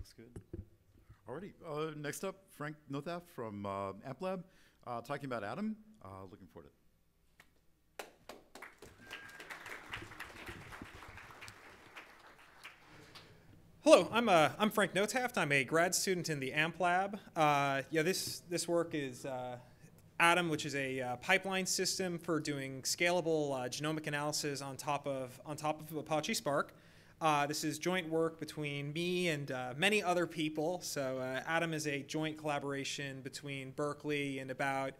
Looks good. Alrighty, next up, Frank Nothaft from AmpLab, talking about Atom. Looking forward to it. Hello, I'm Frank Nothaft. I'm a grad student in the AmpLab. This work is Atom, which is a pipeline system for doing scalable genomic analysis on top of Apache Spark. This is joint work between me and many other people. So Atom is a joint collaboration between Berkeley and about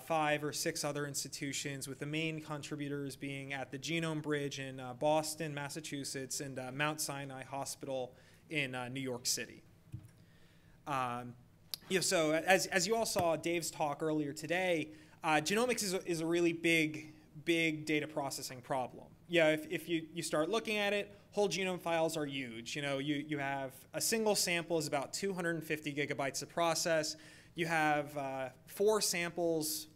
5 or 6 other institutions, with the main contributors being at the Genome Bridge in Boston, Massachusetts, and Mount Sinai Hospital in New York City. So as you all saw Dave's talk earlier today, genomics is a really big data processing problem. If you start looking at it, whole genome files are huge. You have a single sample is about 250 gigabytes to process. You have 4 samples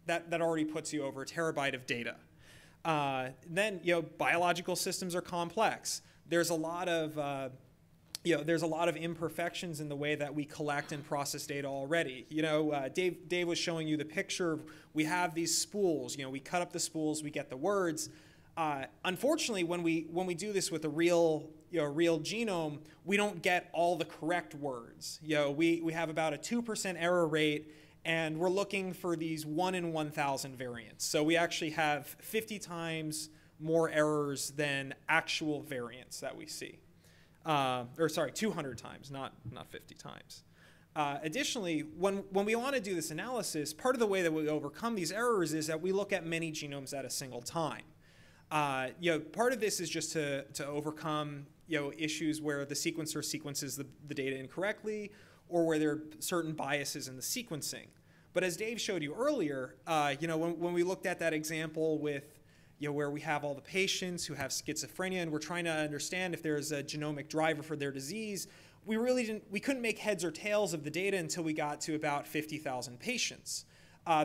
that already puts you over a terabyte of data. Then biological systems are complex. There's a lot of imperfections in the way that we collect and process data already. Dave was showing you the picture. We have these spools. We cut up the spools, we get the words. Unfortunately, when we do this with a real genome, we don't get all the correct words. We have about a 2% error rate, and we're looking for these 1 in 1,000 variants. So we actually have 50 times more errors than actual variants that we see. 200 times, not 50 times. Additionally, when we want to do this analysis, part of the way that we overcome these errors is that we look at many genomes at a single time. Part of this is just to overcome issues where the sequencer sequences the data incorrectly, or where there are certain biases in the sequencing. But as Dave showed you earlier, when we looked at that example with where we have all the patients who have schizophrenia, and we're trying to understand if there's a genomic driver for their disease, we couldn't make heads or tails of the data until we got to about 50,000 patients.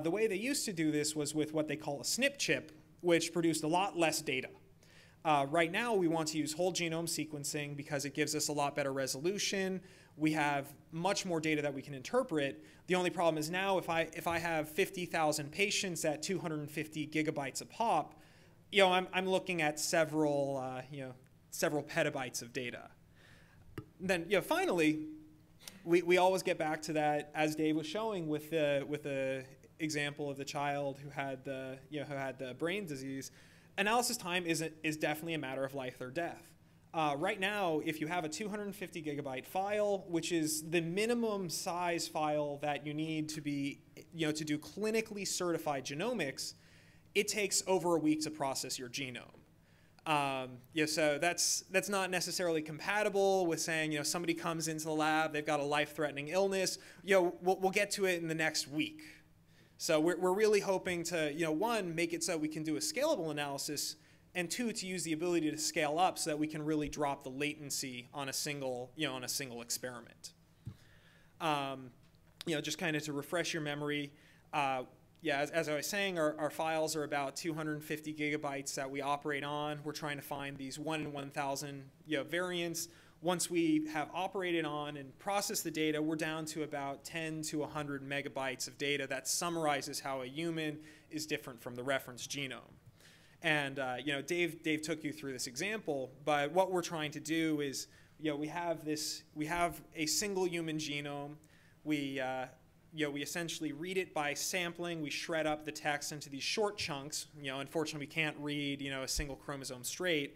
The way they used to do this was with what they call a SNP chip, which produced a lot less data. Right now, we want to use whole genome sequencing because it gives us a lot better resolution. We have much more data that we can interpret. The only problem is now, if I have 50,000 patients at 250 gigabytes a pop, I'm looking at several petabytes of data. Then, finally, we always get back to that, as Dave was showing with the example of the child who had the brain disease. Analysis time is definitely a matter of life or death. Right now, if you have a 250 gigabyte file, which is the minimum size file that you need to be to do clinically certified genomics, it takes over a week to process your genome. So that's not necessarily compatible with saying somebody comes into the lab, they've got a life-threatening illness. We'll get to it in the next week. So we're really hoping to, 1, make it so we can do a scalable analysis, and 2, to use the ability to scale up so that we can really drop the latency on a single experiment. Just kind of to refresh your memory, as I was saying, our files are about 250 gigabytes that we operate on. We're trying to find these 1 in 1,000 variants. Once we have operated on and processed the data, we're down to about 10 to 100 megabytes of data that summarizes how a human is different from the reference genome. And Dave took you through this example, but what we're trying to do is, we have a single human genome. We essentially read it by sampling. We shred up the text into these short chunks. Unfortunately, we can't read a single chromosome straight.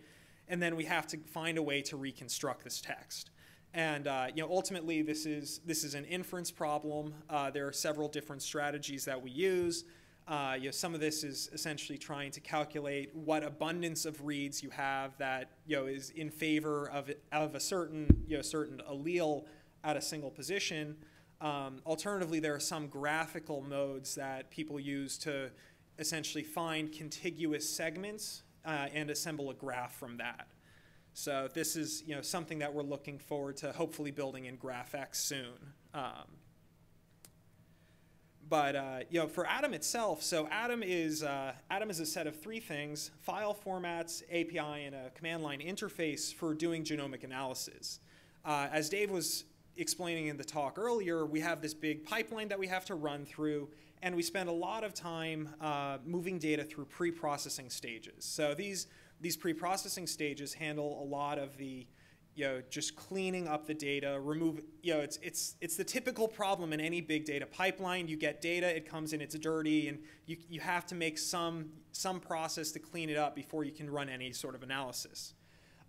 And then we have to find a way to reconstruct this text. And ultimately, this is an inference problem. There are several different strategies that we use. Some of this is essentially trying to calculate what abundance of reads you have that is in favor of a certain allele at a single position. Alternatively, there are some graphical modes that people use to essentially find contiguous segments and assemble a graph from that. So this is something that we're looking forward to hopefully building in GraphX soon. For Atom itself, so Atom is a set of 3 things: file formats, API, and a command line interface for doing genomic analysis. As Dave was explaining in the talk earlier, we have this big pipeline that we have to run through, and we spend a lot of time moving data through pre-processing stages. So these pre-processing stages handle a lot of the, just cleaning up the data, it's the typical problem in any big data pipeline. You get data, it comes in, it's dirty, and you have to make some process to clean it up before you can run any sort of analysis.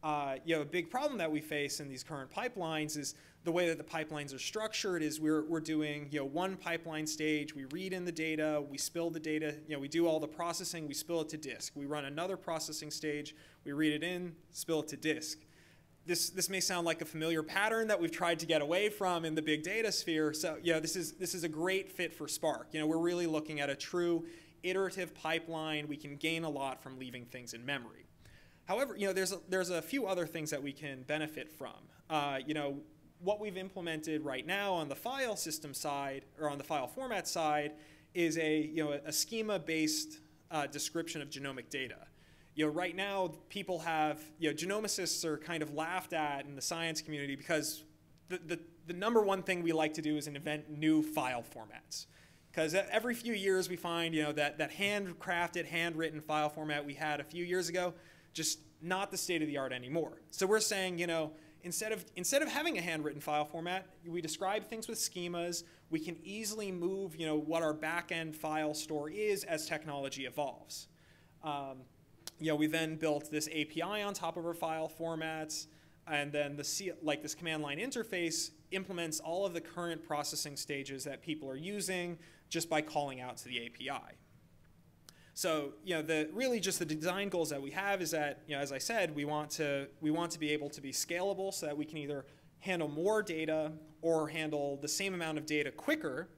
A big problem that we face in these current pipelines is the way that the pipelines are structured is we're doing one pipeline stage, we read in the data, we spill the data, we do all the processing, we spill it to disk. We run another processing stage, we read it in, spill it to disk. This may sound like a familiar pattern that we've tried to get away from in the big data sphere. So this is a great fit for Spark. We're really looking at a true iterative pipeline. We can gain a lot from leaving things in memory. However, there's a few other things that we can benefit from. What we've implemented right now on the file system side, or on the file format side, is a schema-based description of genomic data. Right now, people have, genomicists are kind of laughed at in the science community because the number one thing we like to do is invent new file formats. Because every few years we find, that handcrafted, handwritten file format we had a few years ago, just not the state of the art anymore. So we're saying, instead of having a handwritten file format, we describe things with schemas. We can easily move, what our back-end file store is as technology evolves. We then built this API on top of our file formats, and then this command line interface implements all of the current processing stages that people are using just by calling out to the API. So, really just the design goals that we have is that, as I said, we want to be able to be scalable so that we can either handle more data or handle the same amount of data quicker.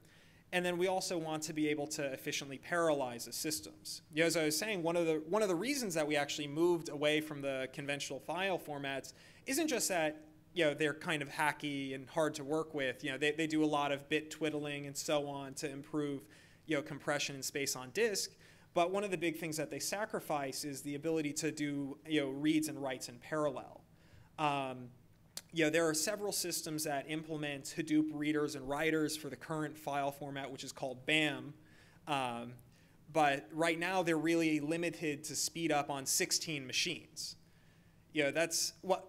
And then we also want to be able to efficiently parallelize the systems. As I was saying, one of the reasons that we actually moved away from the conventional file formats isn't just that they're kind of hacky and hard to work with. They do a lot of bit twiddling and so on to improve compression and space on disk. But one of the big things that they sacrifice is the ability to do reads and writes in parallel. There are several systems that implement Hadoop readers and writers for the current file format, which is called BAM. But right now, they're really limited to speed up on 16 machines. That's what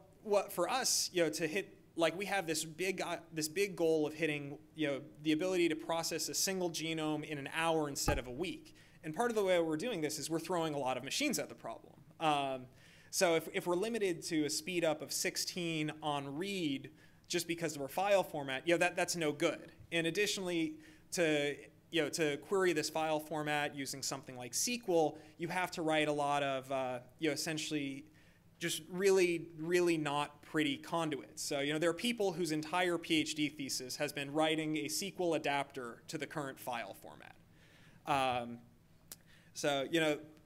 for us, to hit, we have this big goal of hitting, the ability to process a single genome in an hour instead of a week. And part of the way we're doing this is we're throwing a lot of machines at the problem. So if we're limited to a speed up of 16 on read just because of our file format, that's no good. And additionally, to query this file format using something like SQL, you have to write a lot of essentially just really, really not pretty conduits. So there are people whose entire PhD thesis has been writing a SQL adapter to the current file format. So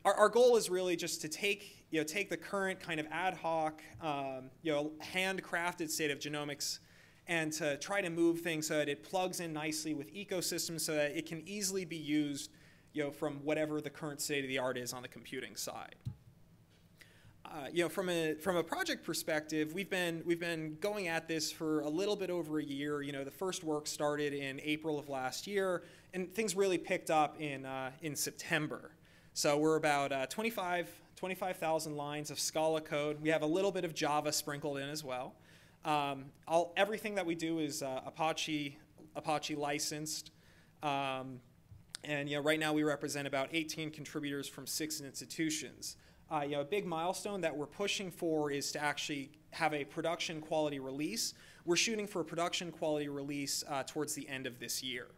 our goal is really just to take the current kind of ad hoc, handcrafted state of genomics and to try to move things so that it plugs in nicely with ecosystems so that it can easily be used from whatever the current state of the art is on the computing side. From a project perspective, we've been going at this for a little bit over a year. The first work started in April of last year, and things really picked up in September. So we're about 25,000 lines of Scala code. We have a little bit of Java sprinkled in as well. Everything that we do is Apache licensed. And right now we represent about 18 contributors from 6 institutions. A big milestone that we're pushing for is to actually have a production quality release. We're shooting for a production quality release towards the end of this year.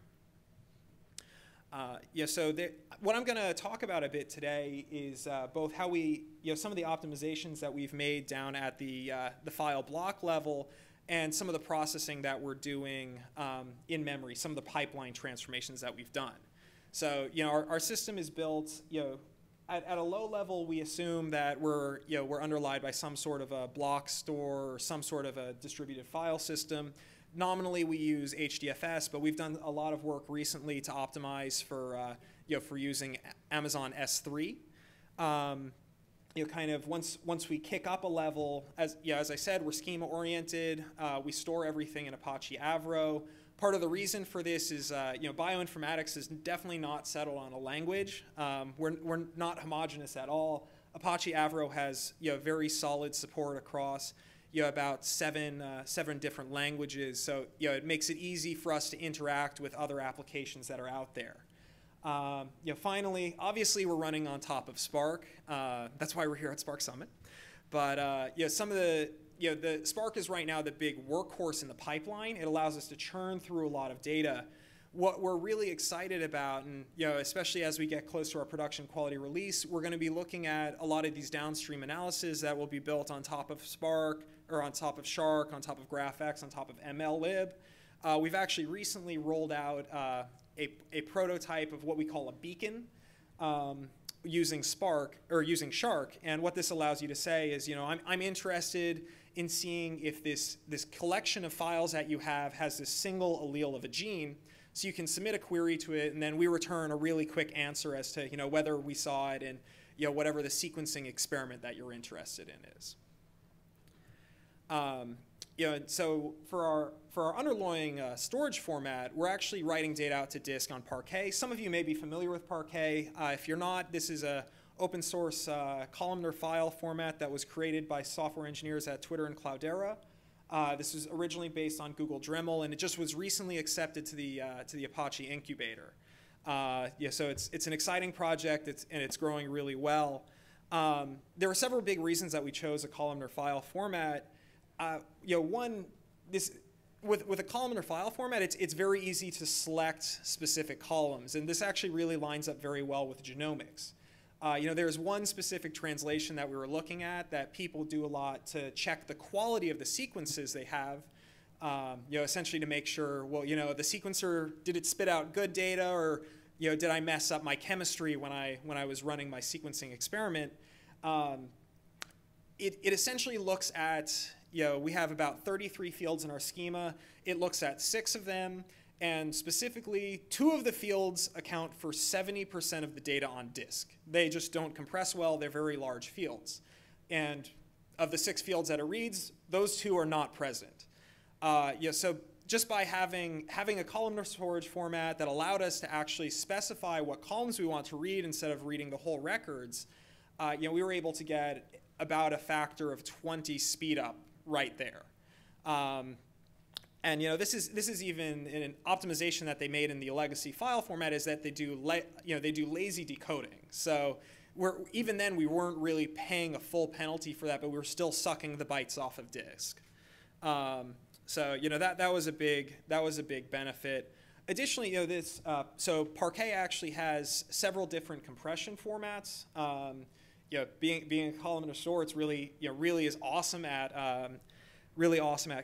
What I'm going to talk about a bit today is both how we, some of the optimizations that we've made down at the file block level, and some of the processing that we're doing in memory, some of the pipeline transformations that we've done. So, our system is built, at a low level, we assume that we're underlied by some sort of a block store or some sort of a distributed file system. Nominally, we use HDFS, but we've done a lot of work recently to optimize for using Amazon S3. kind of once we kick up a level, as I said, we're schema oriented. We store everything in Apache Avro. Part of the reason for this is, bioinformatics is definitely not settled on a language. We're not homogeneous at all. Apache Avro has very solid support across about seven different languages. So it makes it easy for us to interact with other applications that are out there. Finally, obviously we're running on top of Spark. That's why we're here at Spark Summit. But some of the Spark is right now the big workhorse in the pipeline. It allows us to churn through a lot of data. What we're really excited about, and especially as we get close to our production quality release, we're going to be looking at a lot of these downstream analyses that will be built on top of Spark, or on top of Shark, on top of GraphX, on top of MLlib. We've actually recently rolled out a prototype of what we call a beacon using Spark, or using Shark. And what this allows you to say is, I'm interested in seeing if this collection of files that you have has this single allele of a gene. So you can submit a query to it, and then we return a really quick answer as to whether we saw it in whatever the sequencing experiment that you're interested in is. So for our underlying storage format, we're actually writing data out to disk on Parquet. Some of you may be familiar with Parquet. If you're not, this is a open source columnar file format that was created by software engineers at Twitter and Cloudera. This was originally based on Google Dremel, and it just was recently accepted to the Apache incubator. So it's an exciting project, and it's growing really well. There were several big reasons that we chose a columnar file format. One, with a columnar file format, it's very easy to select specific columns, and this actually really lines up very well with genomics. There's one specific translation that we were looking at that people do a lot to check the quality of the sequences they have, essentially to make sure, the sequencer, did it spit out good data, or did I mess up my chemistry when I was running my sequencing experiment? It essentially looks at, we have about 33 fields in our schema. It looks at 6 of them, and specifically 2 of the fields account for 70% of the data on disk. They just don't compress well. They're very large fields. And of the 6 fields that it reads, those 2 are not present. So just by having a columnar storage format that allowed us to actually specify what columns we want to read instead of reading the whole records, we were able to get about a factor of 20 speed up right there. And this is even an optimization that they made in the legacy file format, is that they do lazy decoding. So even then we weren't really paying a full penalty for that, but we were still sucking the bytes off of disk. So that was a big benefit. Additionally, so Parquet actually has several different compression formats. Being a columnar store, it's really is awesome at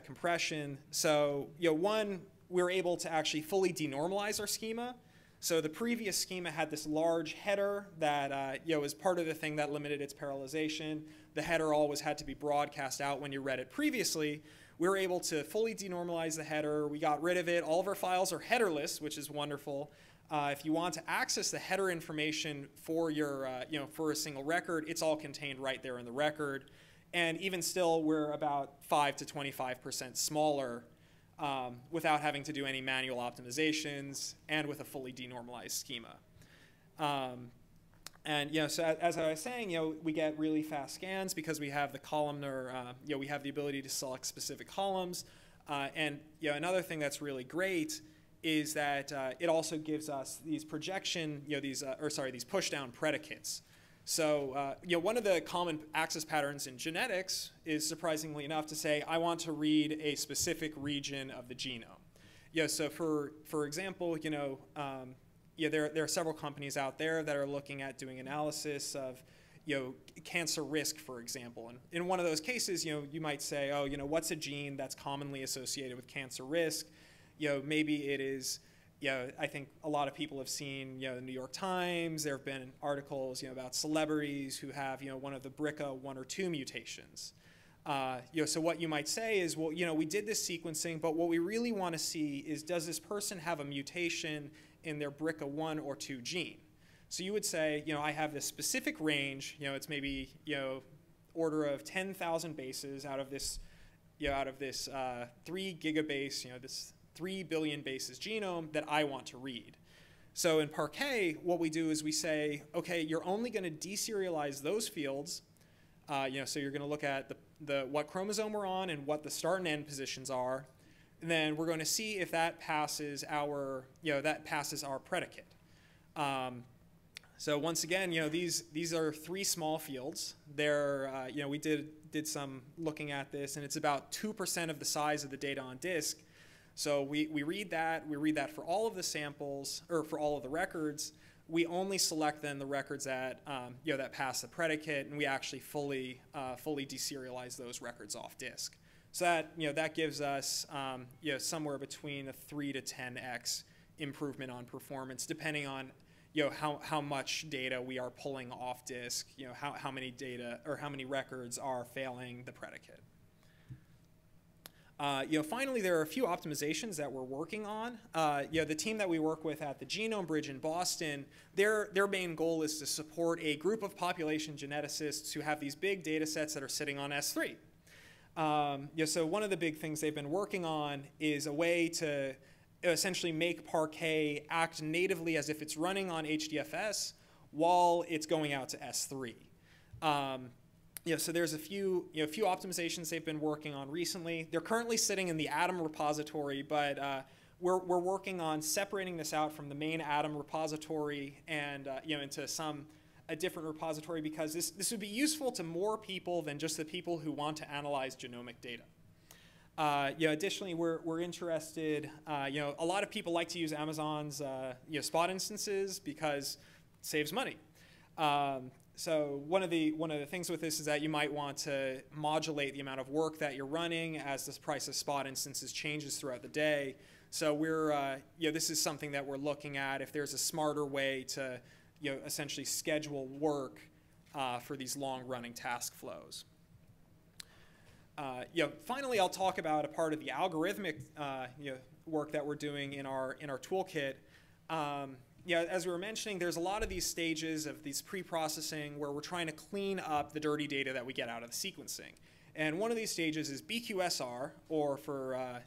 compression. So one, we're able to actually fully denormalize our schema. So the previous schema had this large header that was part of the thing that limited its parallelization. The header always had to be broadcast out when you read it previously. We were able to fully denormalize the header. We got rid of it. All of our files are headerless, which is wonderful. If you want to access the header information for your, for a single record, it's all contained right there in the record. And even still, we're about 5 to 25% smaller without having to do any manual optimizations and with a fully denormalized schema. So as I was saying, we get really fast scans because we have the columnar, we have the ability to select specific columns. Another thing that's really great is that it also gives us these projection, these push-down predicates. So, one of the common access patterns in genetics is, surprisingly enough, to say, I want to read a specific region of the genome. So for example, there are several companies out there that are looking at doing analysis of, cancer risk, for example. And in one of those cases, you might say, what's a gene that's commonly associated with cancer risk? Maybe it is, I think a lot of people have seen, the New York Times. There have been articles, about celebrities who have, one of the BRCA 1 or 2 mutations. So what you might say is, well, we did this sequencing, but what we really want to see is, does this person have a mutation in their BRCA 1 or 2 gene? So you would say, I have this specific range, it's maybe, order of 10,000 bases out of this, 3 gigabase, this 3 billion bases genome that I want to read. So in Parquet, what we do is we say, okay, you're only going to deserialize those fields. So you're going to look at what chromosome we're on and what the start and end positions are. And then we're going to see if that passes our, our predicate. So once again, these are 3 small fields. They're, we did some looking at this, and it's about 2% of the size of the data on disk. So we read that. We read that for all of the samples, or for all of the records. We only select then the records that that pass the predicate, and we actually fully deserialize those records off disk. So that gives us somewhere between a 3 to 10x improvement on performance, depending on how much data we are pulling off disk, how many data or how many records are failing the predicate. Finally, there are a few optimizations that we're working on. The team that we work with at the Genome Bridge in Boston, their main goal is to support a group of population geneticists who have these big data sets that are sitting on S3. So one of the big things they've been working on is a way to essentially make Parquet act natively as if it's running on HDFS while it's going out to S3. So there's a few optimizations they've been working on recently. They're currently sitting in the Atom repository, but we're working on separating this out from the main Atom repository and into a different repository, because this would be useful to more people than just the people who want to analyze genomic data. Additionally, we're interested. A lot of people like to use Amazon's spot instances because it saves money. So one of the things with this is that you might want to modulate the amount of work that you're running as the price of spot instances changes throughout the day. So we're this is something that we're looking at, if there's a smarter way to essentially schedule work for these long-running task flows. Finally, I'll talk about a part of the algorithmic work that we're doing in our toolkit. As we were mentioning, there's a lot of these stages of these pre-processing where we're trying to clean up the dirty data that we get out of the sequencing. And one of these stages is BQSR, or for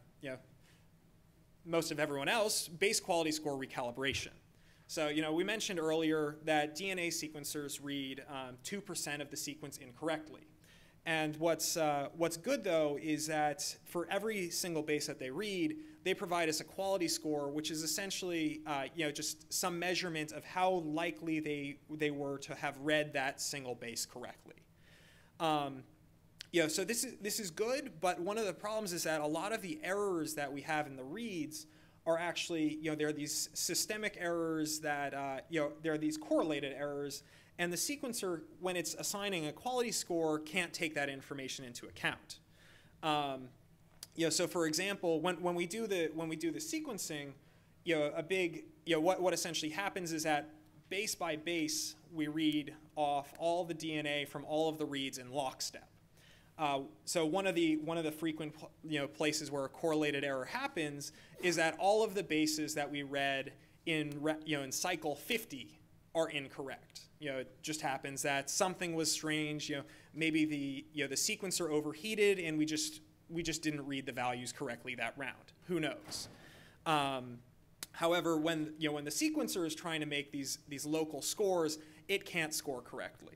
most of everyone else, base quality score recalibration. So we mentioned earlier that DNA sequencers read 2% of the sequence incorrectly. And what's good, though, is that for every single base that they read, they provide us a quality score, which is essentially just some measurement of how likely they were to have read that single base correctly. So this is good, but one of the problems is that a lot of the errors that we have in the reads are actually, there are these systemic errors that, there are these correlated errors, and the sequencer, when it's assigning a quality score, can't take that information into account. So for example, when we do the sequencing, what essentially happens is that base by base, we read off all the DNA from all of the reads in lockstep. So one of the frequent places where a correlated error happens is that all of the bases that we read in cycle 50 are incorrect. It just happens that something was strange. Maybe the sequencer overheated and we just didn't read the values correctly that round. Who knows? However, when the sequencer is trying to make these local scores, it can't score correctly.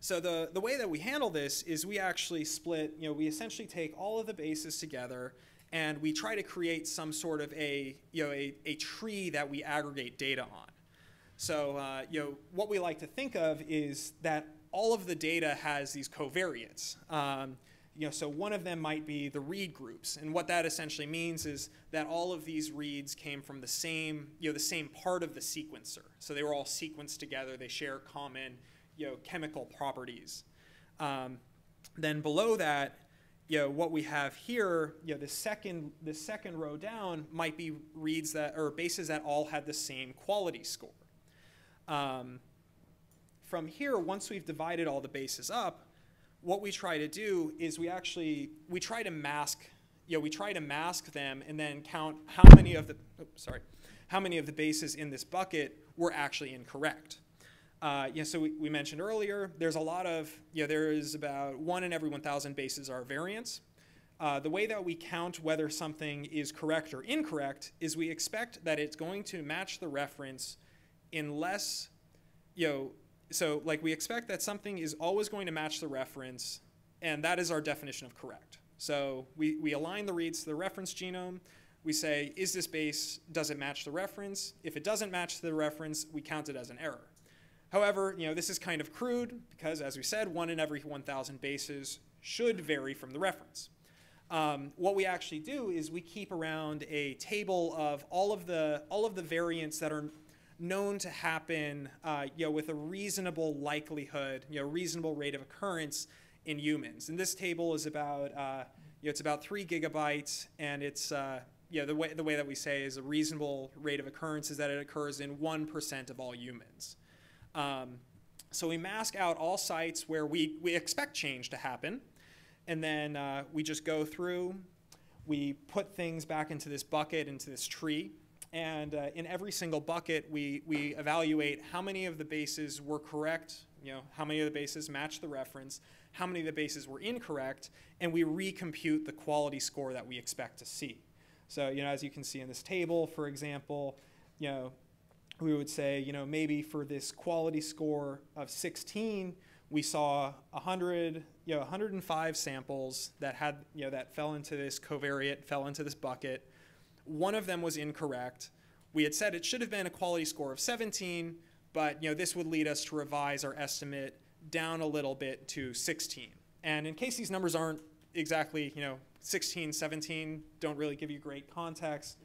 So the way that we handle this is we actually split, we essentially take all of the bases together and we try to create some sort of a tree that we aggregate data on. So what we like to think of is that all of the data has these covariates. So one of them might be the read groups, and what that essentially means is that all of these reads came from the same part of the sequencer. So they were all sequenced together. They share common chemical properties. Then below that, what we have here, the second row down might be reads that or bases that all had the same quality score. From here, once we've divided all the bases up, what we try to do is we try to mask them and then count how many of the how many of the bases in this bucket were actually incorrect. So we mentioned earlier, there's a lot of, there is about 1 in every 1,000 bases are variance. The way that we count whether something is correct or incorrect is we expect that it's going to match the reference unless, so like we expect that something is always going to match the reference, and that is our definition of correct. So we align the reads to the reference genome. We say, is this base, does it match the reference? If it doesn't match the reference, we count it as an error. However, this is kind of crude because, as we said, 1 in every 1,000 bases should vary from the reference. What we actually do is we keep around a table of all of the variants that are known to happen, with a reasonable likelihood, reasonable rate of occurrence in humans. And this table is about, it's about 3 gigabytes, and it's, the way that we say is a reasonable rate of occurrence is that it occurs in 1% of all humans. So we mask out all sites where we expect change to happen, and then we just go through, we put things back into this bucket, into this tree, and in every single bucket, we evaluate how many of the bases were correct, how many of the bases match the reference, how many of the bases were incorrect, and we recompute the quality score that we expect to see. So, as you can see in this table, for example, we would say, maybe for this quality score of 16, we saw 105 samples that had, that fell into this covariate, fell into this bucket. One of them was incorrect. We had said it should have been a quality score of 17, but this would lead us to revise our estimate down a little bit to 16. And in case these numbers aren't exactly, 16, 17, don't really give you great context.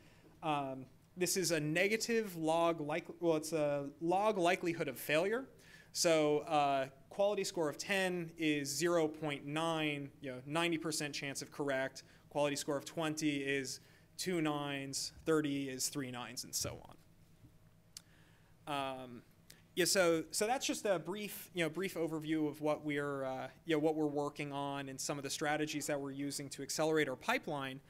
This is a negative log, it's a log likelihood of failure. So quality score of 10 is 0.9, 90% chance of correct. Quality score of 20 is 2 nines, 30 is 3 nines, and so on. So that's just a brief overview of what we're working on and some of the strategies that we're using to accelerate our pipeline.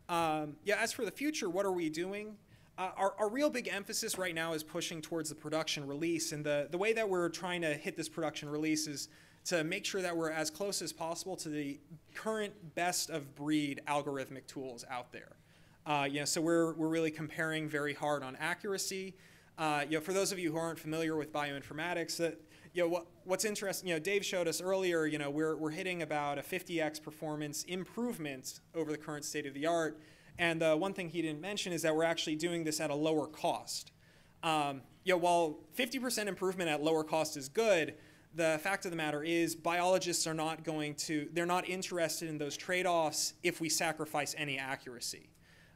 As for the future, what are we doing? Our real big emphasis right now is pushing towards the production release, and the way that we're trying to hit this production release is to make sure that we're as close as possible to the current best of breed algorithmic tools out there. So we're really comparing very hard on accuracy. For those of you who aren't familiar with bioinformatics, what's interesting, Dave showed us earlier, we're hitting about a 50x performance improvement over the current state of the art. And one thing he didn't mention is that we're actually doing this at a lower cost. While 50% improvement at lower cost is good, the fact of the matter is biologists are not they're not interested in those trade-offs if we sacrifice any accuracy.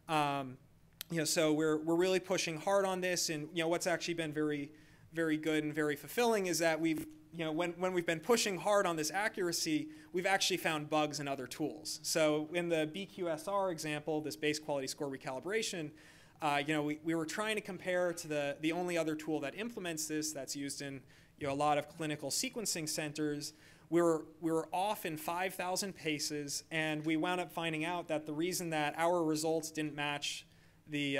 So we're really pushing hard on this, and what's actually been very, very good and very fulfilling is that we've, when we've been pushing hard on this accuracy, we've actually found bugs in other tools. So in the BQSR example, this base quality score recalibration, we were trying to compare to the only other tool that implements this, that's used in a lot of clinical sequencing centers. We were off in 5,000 paces, and we wound up finding out that the reason that our results didn't match the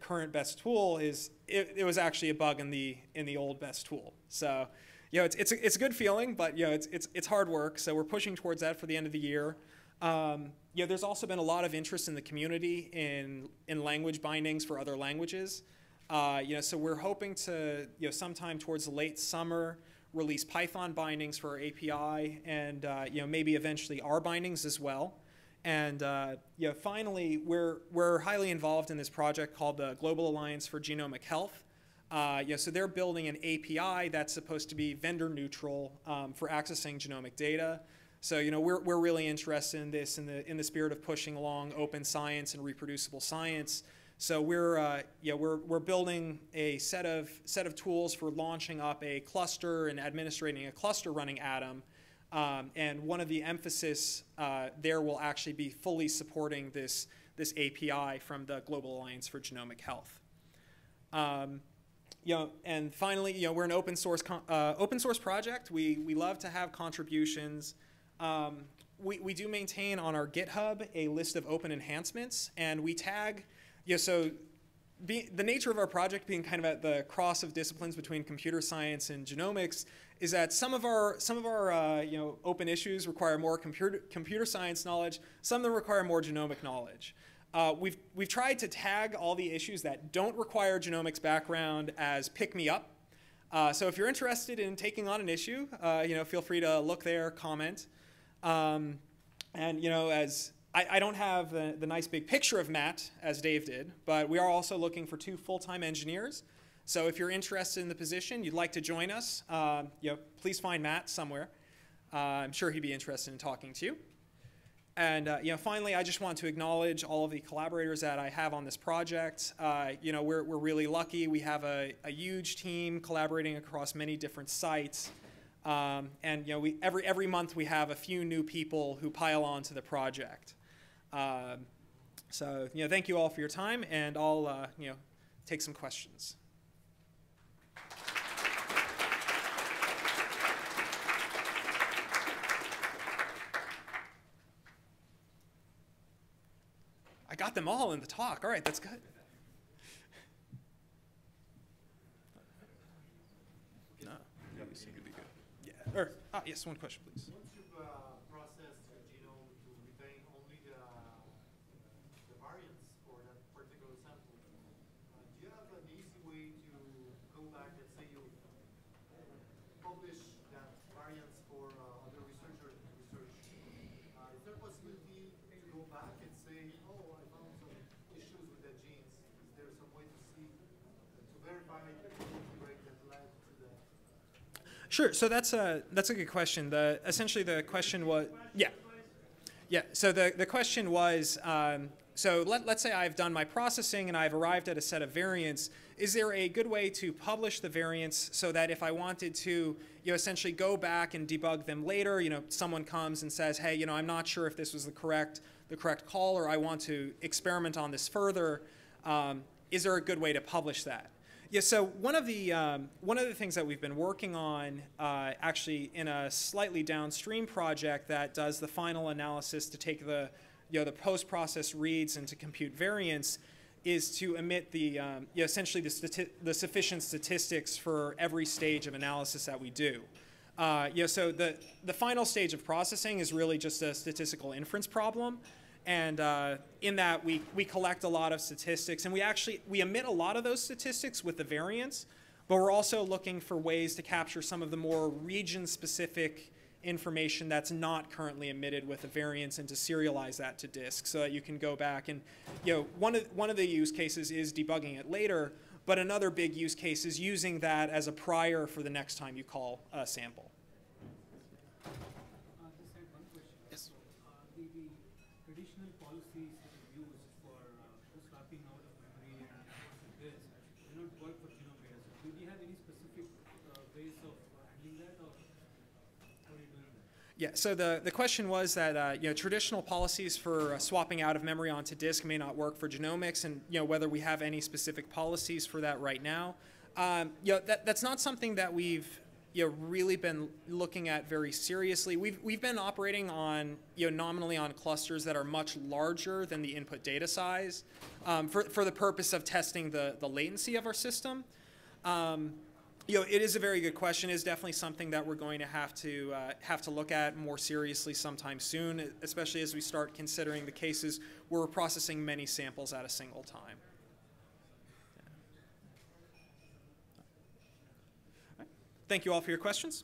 current best tool is it was actually a bug in the old best tool. So it's a good feeling, but it's hard work. So we're pushing towards that for the end of the year. There's also been a lot of interest in the community in language bindings for other languages. So we're hoping to sometime towards the late summer release Python bindings for our API, and maybe eventually R bindings as well. And finally, we're highly involved in this project called the Global Alliance for Genomic Health. So they're building an API that's supposed to be vendor neutral for accessing genomic data. So we're really interested in this in the spirit of pushing along open science and reproducible science. So we're building a set of tools for launching up a cluster and administrating a cluster running Atom. And one of the emphasis there will actually be fully supporting this API from the Global Alliance for Genomic Health. And finally, we're an open source project. We love to have contributions. We do maintain on our GitHub a list of open enhancements, and we tag. So the nature of our project being kind of at the cross of disciplines between computer science and genomics is that some of our open issues require more computer science knowledge. Some of them require more genomic knowledge. We've tried to tag all the issues that don't require genomics background as pick me up. So if you're interested in taking on an issue, feel free to look there, comment. And as I don't have the nice big picture of Matt as Dave did, but we are also looking for 2 full-time engineers. So if you're interested in the position, you'd like to join us, please find Matt somewhere. I'm sure he'd be interested in talking to you. And finally, I just want to acknowledge all of the collaborators that I have on this project. We're really lucky. We have a huge team collaborating across many different sites. Every month we have a few new people who pile onto the project. Thank you all for your time, and I'll take some questions. I got them all in the talk. All right, that's good. No, you seem to be good. Yeah. Yes, one question, please. Once you've processed the genome to retain only the variants for that particular sample, do you have an easy way to go back and say you publish that variants for other researchers research? Is there a possibility to go back and say, oh, I found some issues with the genes? Is there some way to see, to verify the rate that led to that? Sure. So that's a good question. Essentially the question was So the question was so let's say I've done my processing and I've arrived at a set of variants. Is there a good way to publish the variants so that if I wanted to essentially go back and debug them later, someone comes and says, hey, I'm not sure if this was the correct call, or I want to experiment on this further. Is there a good way to publish that? Yeah, so one of the things that we've been working on, actually in a slightly downstream project that does the final analysis to take the post-process reads and to compute variance, is to emit the essentially the sufficient statistics for every stage of analysis that we do. So the final stage of processing is really just a statistical inference problem. And in that, we collect a lot of statistics, and we emit a lot of those statistics with the variance, but we're also looking for ways to capture some of the more region-specific information that's not currently emitted with the variance, and to serialize that to disk so that you can go back and, one of the use cases is debugging it later, but another big use case is using that as a prior for the next time you call a sample. Yes. Traditional policies that are used for swapping out of memory and this do not work for genome data. So do you have any specific ways of handling that, or how are you doing that? Yeah, so the question was that traditional policies for swapping out of memory onto disk may not work for genomics, and whether we have any specific policies for that right now. That's not something that we've really been looking at very seriously. We've been operating on nominally on clusters that are much larger than the input data size for the purpose of testing the latency of our system. It is a very good question. It is definitely something that we're going to have to look at more seriously sometime soon, especially as we start considering the cases where we're processing many samples at a single time. Thank you all for your questions.